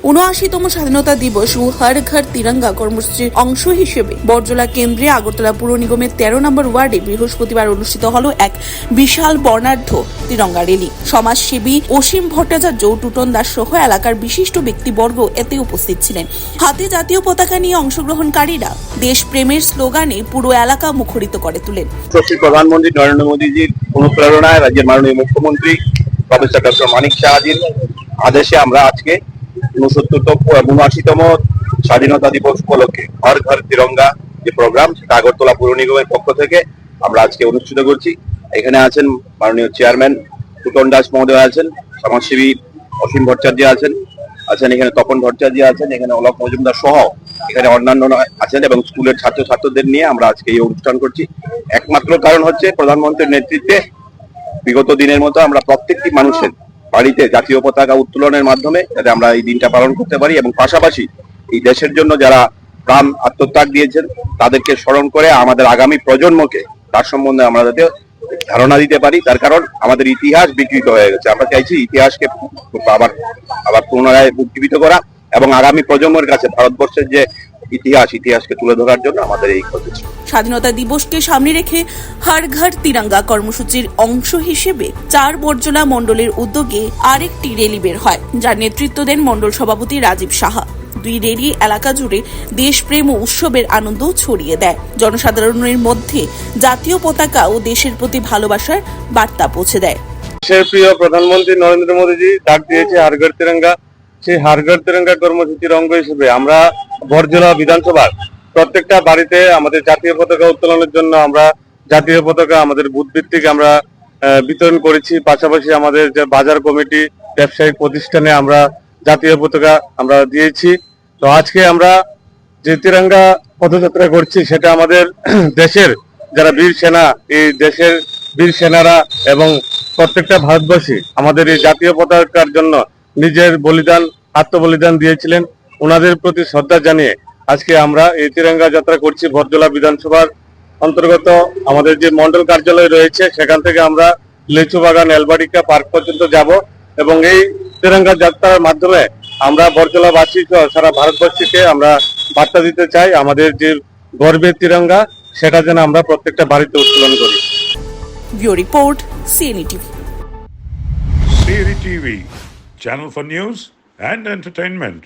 ৭৯তম স্বাধীনতা দিবস ও হর ঘর তিরঙ্গা কর্মসূচির অংশ হিসেবে বরজলা কেন্দ্রে আগরতলা পুর নিগমের ১৩ নম্বর ওয়ার্ডে বৃহস্পতিবার অনুষ্ঠিত হল এক বিশাল বর্ণাঢ্য তিরঙ্গা র্যালি। সমাজসেবী অসীম ভট্টাচার্য, টুটন দাস সহ এলাকার বিশিষ্ট ব্যক্তিবর্গ এতে উপস্থিত ছিলেন। হাতে জাতীয় পতাকা নিয়ে অংশগ্রহণকারীরা দেশপ্রেমের স্লোগানে পুরো এলাকা মুখরিত করে তোলেন। প্রধানমন্ত্রী নরেন্দ্র মোদীজির অনুপ্রেরণায় রাজ্যের মাননীয় মুখ্যমন্ত্রী প্রফেসর ডক্টর মানিক সাহাজির আদেশে আমরা আজকে ৭৯তম স্বাধীনতা দিবস উপলক্ষে হর ঘর তিরঙ্গা যে প্রোগ্রাম, সেটা আগরতলা পুর নিগমের পক্ষ থেকে আমরা আজকে অনুষ্ঠিত করছি। এখানে আছেন মাননীয় চেয়ারম্যান টুটন দাস মহোদয়, আছেন সমাজসেবী অসীম ভট্টাচার্য আছেন এখানে তপন ভট্টাচার্য আছেন, এখানে অলোক মজুমদার সহ এখানে অন্যান্য আছেন এবং স্কুলের ছাত্রছাত্রীদের নিয়ে আমরা আজকে এই অনুষ্ঠান করছি। একমাত্র কারণ হচ্ছে প্রধানমন্ত্রীর নেতৃত্বে বিগত দিনের মতো আমরা প্রত্যেকটি মানুষের বাড়িতে জাতীয় পতাকা উত্তোলনের মাধ্যমে যাতে আমরা এই দিনটা পালন করতে পারি এবং পাশাপাশি এই দেশের জন্য যারা প্রাণ আত্মত্যাগ দিয়েছেন তাদেরকে স্মরণ করে আমাদের আগামী প্রজন্মকে তার সম্বন্ধে আমরা যাতে ধারণা দিতে পারি। তার কারণ আমাদের ইতিহাস বিকৃত হয়ে গেছে। আমরা চাইছি ইতিহাসকে আবার পুনরায় উজ্জীবিত করা এবং আগামী প্রজন্মের কাছে ভারতবর্ষের যে ইতিহাসকে তুলে ধরার জন্য আমাদের এই প্রচেষ্টা। স্বাধীনতা দিবসকে সামনে রেখে হর ঘর তিরঙ্গা কর্মসূচির অংশ হিসেবে ৪ বরজলা মণ্ডলের উদ্যোগে আরেকটি র্যালি বের হয়, যার নেতৃত্ব দেন মণ্ডল সভাপতি রাজীব সাহা। দুই র্যালি এলাকা জুড়ে দেশপ্রেম ও উৎসবের আনন্দ ছড়িয়ে দেয়। জনসাধারণের মধ্যে জাতীয় পতাকা ও দেশের প্রতি ভালোবাসার বার্তা পৌঁছে দেয়। দেশের প্রিয় প্রধানমন্ত্রী নরেন্দ্র মোদীজি ডাক দিয়েছে হর ঘর তিরঙ্গা। সেই হর ঘর তিরঙ্গা কর্মসূচির অঙ্গ হিসেবে আমরা বরজলা বিধানসভার প্রত্যেকটা বাড়িতে আমাদের জাতীয় পতাকা উত্তোলনের জন্য আমরা জাতীয় পতাকা আমাদের বুথ ভিত্তিক আমরা বিতরণ করেছি। পাশাপাশি আমাদের যে বাজার কমিটি, ব্যবসায়িক প্রতিষ্ঠানে আমরা জাতীয় পতাকা আমরা দিয়েছি। তো আজকে আমরা যে তিরঙ্গা পদযাত্রা করছি সেটা আমাদের দেশের যারা বীর সেনা, এই দেশের বীর সেনারা এবং প্রত্যেকটা ভারতবাসী আমাদের এই জাতীয় পতাকার জন্য নিজের আত্মবলিদান দিয়েছিলেন। ওনাদের প্রতি শ্রদ্ধা জানিয়ে আজকে আমরা এই তিরঙ্গা যাত্রা করছি। বরজলা বিধানসভার অন্তর্গত আমাদের যে মন্ডল কার্যালয় রয়েছে সেখান থেকে আমরা লিচু বাগান, এলবাড়িকা পার্ক পর্যন্ত যাব এবং এই তিরঙ্গা যাত্রার মাধ্যমে আমরা বরজলাবাসী সারা ভারতবর্ষীকে আমরা বার্তা দিতে চাই আমাদের যে গর্বের তিরঙ্গা সেটা যেন আমরা প্রত্যেকটা বাড়িতে উত্তোলন করি। Bureau report, CNE TV. CNE TV, channel for news and entertainment.